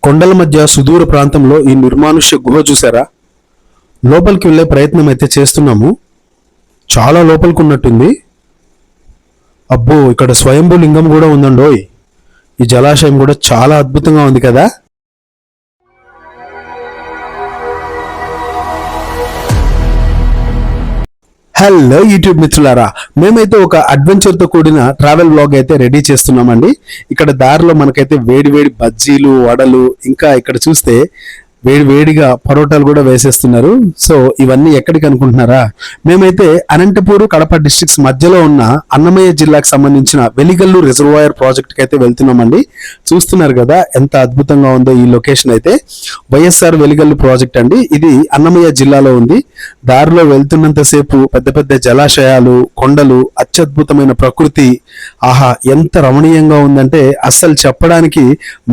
కొండల మధ్య సుదూర ప్రాంతంలో ఈ నిర్మానుష్య గుహ చూసారా? లోపలికి వెళ్ళే ప్రయత్నం అయితే చేస్తున్నాము. చాలా లోపలికి ఉన్నట్టుంది. అబ్బో, ఇక్కడ స్వయంభూ లింగం కూడా ఉందండోయ్. ఈ జలాశయం కూడా చాలా అద్భుతంగా ఉంది కదా. హలో యూట్యూబ్ మిత్రులారా, మేమైతే ఒక అడ్వెంచర్ తో కూడిన ట్రావెల్ వ్లాగ్ అయితే రెడీ చేస్తున్నామండి. ఇక్కడ దారిలో మనకైతే వేడి వేడి బజ్జీలు, వడలు, ఇంకా ఇక్కడ చూస్తే వేడి వేడిగా పరోటాలు కూడా వేసేస్తున్నారు. సో ఇవన్నీ ఎక్కడికి అనుకుంటున్నారా? మేమైతే అనంతపూర్, కడప డిస్ట్రిక్ట్స్ మధ్యలో ఉన్న అన్నమయ్య జిల్లాకు సంబంధించిన వెలిగల్లు రిజర్వాయర్ ప్రాజెక్ట్ కి అయితే వెళ్తున్నామండి. చూస్తున్నారు కదా ఎంత అద్భుతంగా ఉందో ఈ లొకేషన్ అయితే. వైఎస్ఆర్ వెలిగల్లు ప్రాజెక్ట్ అండి. ఇది అన్నమయ్య జిల్లాలో ఉంది. దారిలో వెళ్తున్నంతసేపు పెద్ద పెద్ద జలాశయాలు, కొండలు, అత్యద్భుతమైన ప్రకృతి. ఆహా, ఎంత రమణీయంగా ఉందంటే అస్సలు చెప్పడానికి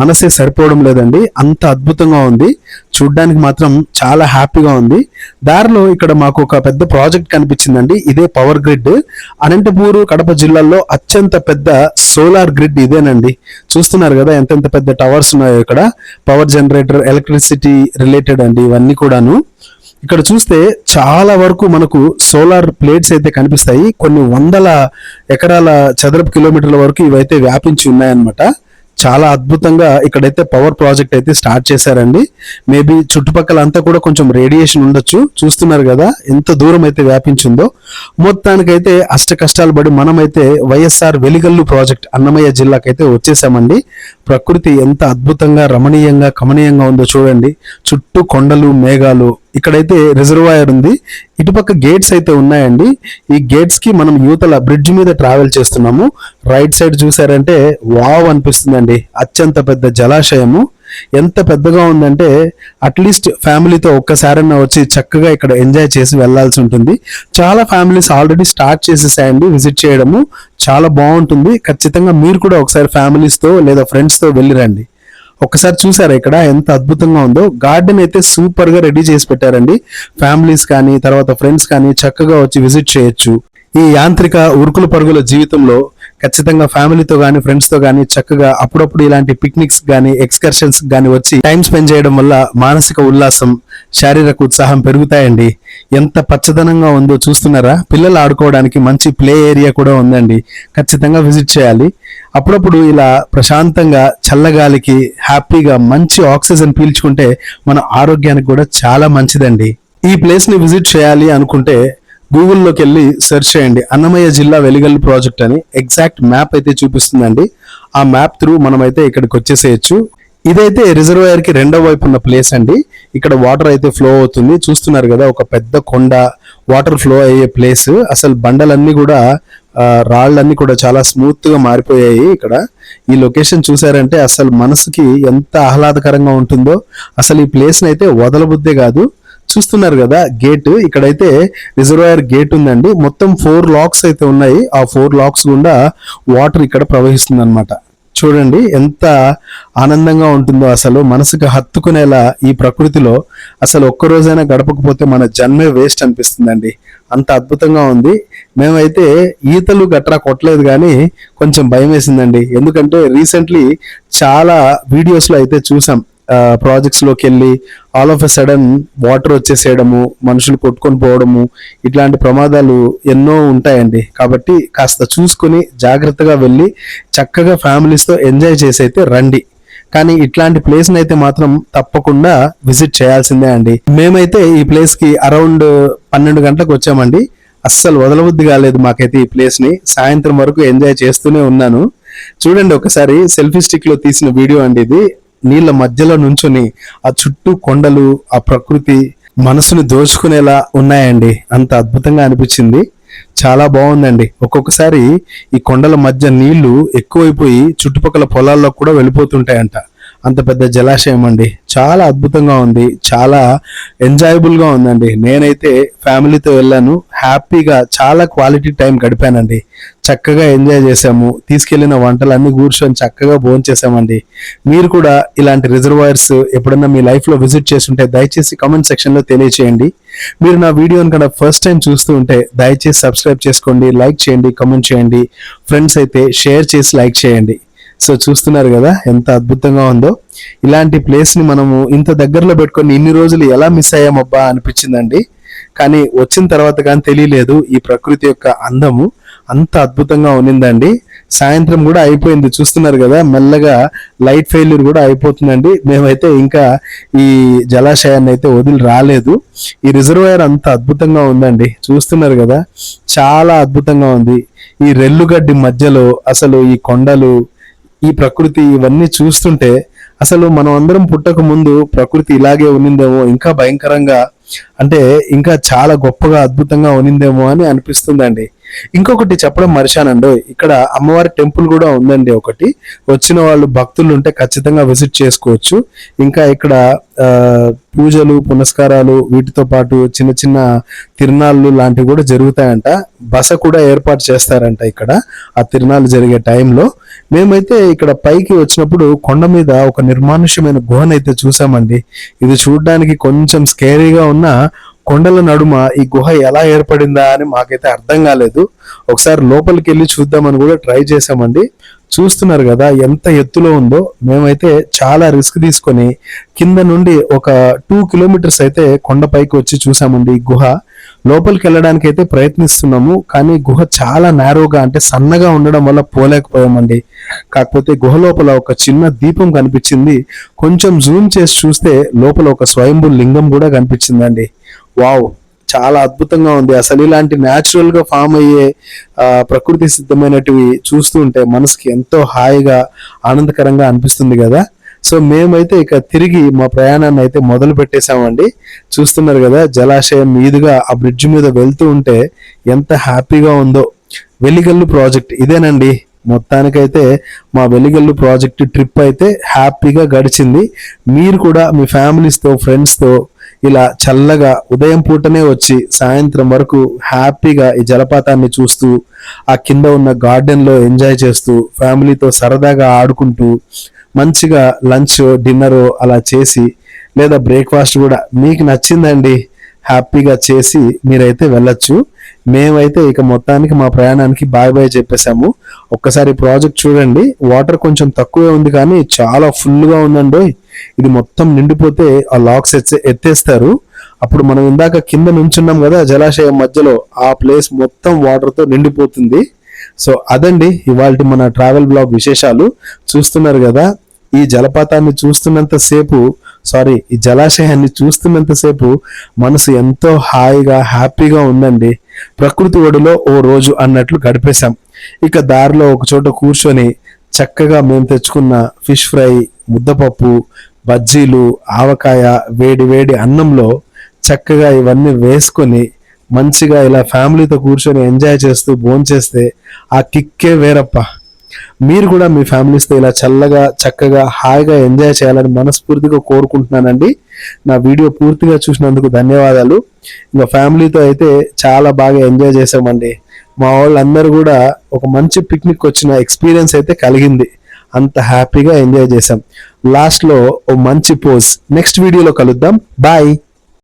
మనసే సరిపోవడం లేదండి. అంత అద్భుతంగా ఉంది. చూడ్డానికి మాత్రం చాలా హ్యాపీగా ఉంది. దారిలో ఇక్కడ మాకు ఒక పెద్ద ప్రాజెక్ట్ కనిపించిందండి. ఇదే పవర్ గ్రిడ్. అనంతపూరు, కడప జిల్లాల్లో అత్యంత పెద్ద సోలార్ గ్రిడ్ ఇదేనండి. చూస్తున్నారు కదా ఎంతెంత పెద్ద టవర్స్ ఉన్నాయో ఇక్కడ. పవర్ జనరేటర్, ఎలక్ట్రిసిటీ రిలేటెడ్ అండి ఇవన్నీ కూడాను. ఇక్కడ చూస్తే చాలా వరకు మనకు సోలార్ ప్లేట్స్ అయితే కనిపిస్తాయి. కొన్ని వందల ఎకరాల చదరపు కిలోమీటర్ల వరకు ఇవైతే వ్యాపించి ఉన్నాయన్నమాట. చాలా అద్భుతంగా ఇక్కడైతే పవర్ ప్రాజెక్ట్ అయితే స్టార్ట్ చేశారండి. మేబీ చుట్టుపక్కల అంతా కూడా కొంచెం రేడియేషన్ ఉండొచ్చు. చూస్తున్నారు కదా ఎంత దూరం అయితే వ్యాపించిందో. మొత్తానికైతే అష్ట కష్టాలు పడి మనమైతే వైఎస్ఆర్ వెలిగల్లు ప్రాజెక్ట్ అన్నమయ్య జిల్లాకైతే వచ్చేసామండి. ప్రకృతి ఎంత అద్భుతంగా, రమణీయంగా, కమనీయంగా ఉందో చూడండి. చుట్టూ కొండలు, మేఘాలు. ఇక్కడైతే రిజర్వాయర్ ఉంది. ఇటుపక్క గేట్స్ అయితే ఉన్నాయండి. ఈ గేట్స్ కి మనం యువతల బ్రిడ్జ్ మీద ట్రావెల్ చేస్తున్నాము. రైట్ సైడ్ చూసారంటే వావ్ అనిపిస్తుందండి. అత్యంత పెద్ద జలాశయము. ఎంత పెద్దగా ఉందంటే అట్లీస్ట్ ఫ్యామిలీతో ఒక్కసారైనా వచ్చి చక్కగా ఇక్కడ ఎంజాయ్ చేసి వెళ్లాల్సి ఉంటుంది. చాలా ఫ్యామిలీస్ ఆల్రెడీ స్టార్ట్ చేసేసాయండి విజిట్ చేయడము. చాలా బాగుంటుంది. ఖచ్చితంగా మీరు కూడా ఒకసారి ఫ్యామిలీస్తో లేదా ఫ్రెండ్స్తో వెళ్ళిరండి. ఒక్కసారి చూసారా ఇక్కడ ఎంత అద్భుతంగా ఉందో. గార్డెన్ అయితే సూపర్ గా రెడీ చేసి పెట్టారండి. ఫ్యామిలీస్ కానీ తర్వాత ఫ్రెండ్స్ కానీ చక్కగా వచ్చి విజిట్ చేయొచ్చు. ఈ యాంత్రిక ఉరుకుల పరుగుల జీవితంలో ఖచ్చితంగా ఫ్యామిలీతో కానీ ఫ్రెండ్స్ తో కానీ చక్కగా అప్పుడప్పుడు ఇలాంటి పిక్నిక్స్ కానీ ఎక్స్కర్షన్స్ కానీ వచ్చి టైం స్పెండ్ చేయడం వల్ల మానసిక ఉల్లాసం, శారీరక ఉత్సాహం పెరుగుతాయండి. ఎంత పచ్చదనంగా ఉందో చూస్తున్నారా? పిల్లలు ఆడుకోవడానికి మంచి ప్లే ఏరియా కూడా ఉందండి. ఖచ్చితంగా విజిట్ చేయాలి. అప్పుడప్పుడు ఇలా ప్రశాంతంగా చల్లగాలికి హ్యాపీగా మంచి ఆక్సిజన్ పీల్చుకుంటే మన ఆరోగ్యానికి కూడా చాలా మంచిదండి. ఈ ప్లేస్ ని విజిట్ చేయాలి అనుకుంటే గూగుల్లోకి వెళ్ళి సెర్చ్ చేయండి. అన్నమయ్య జిల్లా వెలిగల్లు ప్రాజెక్ట్ అని ఎగ్జాక్ట్ మ్యాప్ అయితే చూపిస్తుందండి. ఆ మ్యాప్ త్రూ మనమైతే ఇక్కడికి వచ్చేసేయచ్చు. ఇదైతే రిజర్వాయర్ కి రెండో వైపు ఉన్న ప్లేస్ అండి. ఇక్కడ వాటర్ అయితే ఫ్లో అవుతుంది. చూస్తున్నారు కదా ఒక పెద్ద కొండ, వాటర్ ఫ్లో అయ్యే ప్లేస్. అసలు బండలన్నీ కూడా, రాళ్ళన్నీ కూడా చాలా స్మూత్ గా మారిపోయాయి. ఇక్కడ ఈ లొకేషన్ చూసారంటే అసలు మనసుకి ఎంత ఆహ్లాదకరంగా ఉంటుందో. అసలు ఈ ప్లేస్ అయితే వదలబుద్దే కాదు. చూస్తున్నారు కదా గేట్. ఇక్కడైతే రిజర్వాయర్ గేట్ ఉందండి. మొత్తం 4 లాక్స్ అయితే ఉన్నాయి. ఆ 4 లాక్స్ గుండా వాటర్ ఇక్కడ ప్రవహిస్తుంది అనమాట. చూడండి ఎంత ఆనందంగా ఉంటుందో. అసలు మనసుకు హత్తుకునేలా ఈ ప్రకృతిలో అసలు ఒక్కరోజైనా గడపకపోతే మన జన్మే వేస్ట్ అనిపిస్తుందండి. అంత అద్భుతంగా ఉంది. మేమైతే ఈతలు గట్రా కొట్టలేదు కానీ కొంచెం భయం వేసిందండి. ఎందుకంటే రీసెంట్లీ చాలా వీడియోస్ లో అయితే చూసాం. ప్రాజెక్ట్స్ లోకి వెళ్ళి all of a sudden water వచ్చేసేయడము, మనుషులు కొట్టుకొని పోవడము, ఇట్లాంటి ప్రమాదాలు ఎన్నో ఉంటాయండి. కాబట్టి కాస్త చూసుకుని జాగ్రత్తగా వెళ్ళి చక్కగా ఫ్యామిలీస్తో ఎంజాయ్ చేసి అయితే రండి. కానీ ఇట్లాంటి ప్లేస్ అయితే మాత్రం తప్పకుండా విజిట్ చేయాల్సిందే అండి. మేమైతే ఈ ప్లేస్ కి అరౌండ్ 12 గంటలకు వచ్చామండి. అస్సలు వదలబుద్ధి కాలేదు మాకైతే ఈ ప్లేస్ ని. సాయంత్రం వరకు ఎంజాయ్ చేస్తూనే ఉన్నాను. చూడండి ఒకసారి సెల్ఫీ స్టిక్ లో తీసిన వీడియో అండి ఇది. నీళ్ళ మధ్యలో నుంచుని ఆ చుట్టూ కొండలు, ఆ ప్రకృతి మనసుని దోచుకునేలా ఉన్నాయండి. అంత అద్భుతంగా అనిపించింది. చాలా బాగుందండి. ఒక్కొక్కసారి ఈ కొండల మధ్య నీళ్లు ఎక్కువైపోయి చుట్టుపక్కల పొలాల్లో కూడా వెళ్ళిపోతుంటాయంట. అంత పెద్ద జలాశయం అండి. చాలా అద్భుతంగా ఉంది. చాలా ఎంజాయబుల్ గా ఉందండి. నేనైతే ఫ్యామిలీతో వెళ్ళాను. హ్యాపీగా చాలా క్వాలిటీ టైం గడిపానండి. చక్కగా ఎంజాయ్ చేసాము. తీసుకెళ్లిన వంటలన్నీ కూర్చొని చక్కగా భోంచేసామండి. మీరు కూడా ఇలాంటి రిజర్వాయర్స్ ఎప్పుడన్నా మీ లైఫ్ లో విజిట్ చేస్తుంటే దయచేసి కామెంట్ సెక్షన్ లో తెలియచేయండి. మీరు నా వీడియోని కనుక ఫస్ట్ టైం చూస్తూ ఉంటే దయచేసి సబ్స్క్రైబ్ చేసుకోండి, లైక్ చేయండి, కామెంట్ చేయండి. ఫ్రెండ్స్ అయితే షేర్ చేసి లైక్ చేయండి. సో చూస్తున్నారు కదా ఎంత అద్భుతంగా ఉందో. ఇలాంటి ప్లేస్ ని మనము ఇంత దగ్గరలో పెట్టుకొని ఇన్ని రోజులు ఎలా మిస్ అయ్యామబ్బా అనిపించిందండి. కానీ వచ్చిన తర్వాత కానీ తెలియలేదు ఈ ప్రకృతి యొక్క అందము అంత అద్భుతంగా ఉన్నిందండి. సాయంత్రం కూడా అయిపోయింది, చూస్తున్నారు కదా మెల్లగా లైట్ ఫెయిల్యూర్ కూడా అయిపోతుందండి. మేమైతే ఇంకా ఈ జలాశయాన్ని అయితే వదిలి రాలేదు. ఈ రిజర్వాయర్ అంత అద్భుతంగా ఉందండి, చూస్తున్నారు కదా చాలా అద్భుతంగా ఉంది. ఈ రెల్లుగడ్డి మధ్యలో అసలు ఈ కొండలు, ఈ ప్రకృతి ఇవన్నీ చూస్తుంటే అసలు మనం అందరం పుట్టక ముందు ప్రకృతి ఇలాగే ఉన్నిందేమో, ఇంకా భయంకరంగా అంటే ఇంకా చాలా గొప్పగా అద్భుతంగా ఉన్నిందేమో అని అనిపిస్తుందండి. ఇంకొకటి చెప్పడం మర్చానండి, ఇక్కడ అమ్మవారి టెంపుల్ కూడా ఉందండి ఒకటి. వచ్చిన వాళ్ళు భక్తులు ఉంటే ఖచ్చితంగా విజిట్ చేసుకోవచ్చు. ఇంకా ఇక్కడ పూజలు పునస్కారాలు వీటితో పాటు చిన్న చిన్న తిరునాళ్ళు లాంటివి కూడా జరుగుతాయంట. బస కూడా ఏర్పాటు చేస్తారంట ఇక్కడ ఆ తిరునాళ్ళు జరిగే టైంలో. మేమైతే ఇక్కడ పైకి వచ్చినప్పుడు కొండ మీద ఒక నిర్మానుష్యమైన గుహనైతే చూసామండి. ఇది చూడడానికి కొంచెం స్కేరీగా ఉన్న కొండల నడుమ ఈ గుహ ఎలా ఏర్పడిందా అని మాకైతే అర్థం కాలేదు. ఒకసారి లోపలికి వెళ్ళి చూద్దామని కూడా ట్రై చేసామండి. చూస్తున్నారు కదా ఎంత ఎత్తులో ఉందో. మేమైతే చాలా రిస్క్ తీసుకొని కింద నుండి ఒక 2 కిలోమీటర్స్ అయితే కొండపైకి వచ్చి చూసామండి ఈ గుహ. లోపలికి వెళ్ళడానికి అయితే ప్రయత్నిస్తున్నాము, కానీ గుహ చాలా నేరోగా అంటే సన్నగా ఉండడం వల్ల పోలేకపోయామండి. కాకపోతే గుహ లోపల ఒక చిన్న దీపం కనిపించింది. కొంచెం జూమ్ చేసి చూస్తే లోపల ఒక స్వయంభూ లింగం కూడా కనిపించిందండి. వావ్, చాలా అద్భుతంగా ఉంది. అసలు ఇలాంటి న్యాచురల్ గా ఫామ్ అయ్యే ప్రకృతి సిద్ధమైనటివి చూస్తూ ఉంటే మనసుకి ఎంతో హాయిగా ఆనందకరంగా అనిపిస్తుంది కదా. సో మేమైతే ఇక తిరిగి మా ప్రయాణాన్ని అయితే మొదలు పెట్టేశామండి. చూస్తున్నారు కదా జలాశయం మీదుగా ఆ బ్రిడ్జ్ మీద వెళ్తూ ఉంటే ఎంత హ్యాపీగా ఉందో. వెలిగల్లు ప్రాజెక్ట్ ఇదేనండి. మొత్తానికైతే మా వెలిగల్లు ప్రాజెక్ట్ ట్రిప్ అయితే హ్యాపీగా గడిచింది. మీరు కూడా మీ ఫ్యామిలీస్తో ఫ్రెండ్స్తో ఇలా చల్లగా ఉదయం పూటనే వచ్చి సాయంత్రం వరకు హ్యాపీగా ఈ జలపాతాన్ని చూస్తూ ఆ కింద ఉన్న గార్డెన్ లో ఎంజాయ్ చేస్తూ ఫ్యామిలీతో సరదాగా ఆడుకుంటూ మంచిగా లంచ్ డిన్నర్ అలా చేసి లేదా బ్రేక్ఫాస్ట్ కూడా మీకు నచ్చిందండి హ్యాపీగా చేసి మీరైతే వెళ్ళొచ్చు. మేమైతే ఇక మొత్తానికి మా ప్రయాణానికి బాయ్ బాయ్ చెప్పేశాము. ఒక్కసారి ప్రాజెక్ట్ చూడండి, వాటర్ కొంచెం తక్కువే ఉంది కానీ చాలా ఫుల్గా ఉందండి. ఇది మొత్తం నిండిపోతే ఆ లాక్స్ ఎత్తేస్తారు. అప్పుడు మనం ఇందాక కింద నుంచున్నాం కదా జలాశయం మధ్యలో, ఆ ప్లేస్ మొత్తం వాటర్ తో నిండిపోతుంది. సో అదండి ఇవాళ మన ట్రావెల్ బ్లాగ్ విశేషాలు. చూస్తున్నారు కదా ఈ జలపాతాన్ని చూస్తున్నంత సేపు ఈ జలాశయాన్ని చూస్తున్నంత సేపు మనసు ఎంతో హాయిగా హ్యాపీగా ఉందండి. ప్రకృతి ఒడిలో ఓ రోజు అన్నట్లు గడిపేశాం. ఇక దారిలో ఒక చోట కూర్చొని చక్కగా మేము తెచ్చుకున్న ఫిష్ ఫ్రై, ముద్దపప్పు, బజ్జీలు, ఆవకాయ, వేడి వేడి అన్నంలో చక్కగా ఇవన్నీ వేసుకొని మంచిగా ఇలా ఫ్యామిలీతో కూర్చొని ఎంజాయ్ చేస్తూ భోంచేస్తే ఆ కిక్కే వేరప్ప. మీరు కూడా మీ ఫ్యామిలీస్తో ఇలా చల్లగా చక్కగా హాయిగా ఎంజాయ్ చేయాలని మనస్ఫూర్తిగా కోరుకుంటున్నానండి. నా వీడియో పూర్తిగా చూసినందుకు ధన్యవాదాలు. ఇంకా ఫ్యామిలీతో అయితే చాలా బాగా ఎంజాయ్ చేసామండి. మా వాళ్ళందరూ కూడా ఒక మంచి పిక్నిక్ వచ్చిన ఎక్స్పీరియన్స్ అయితే కలిగింది. అంత హ్యాపీగా ఎంజాయ్ చేసాం. లాస్ట్ లో ఓ మంచి పోజ్. నెక్స్ట్ వీడియోలో కలుద్దాం. బాయ్.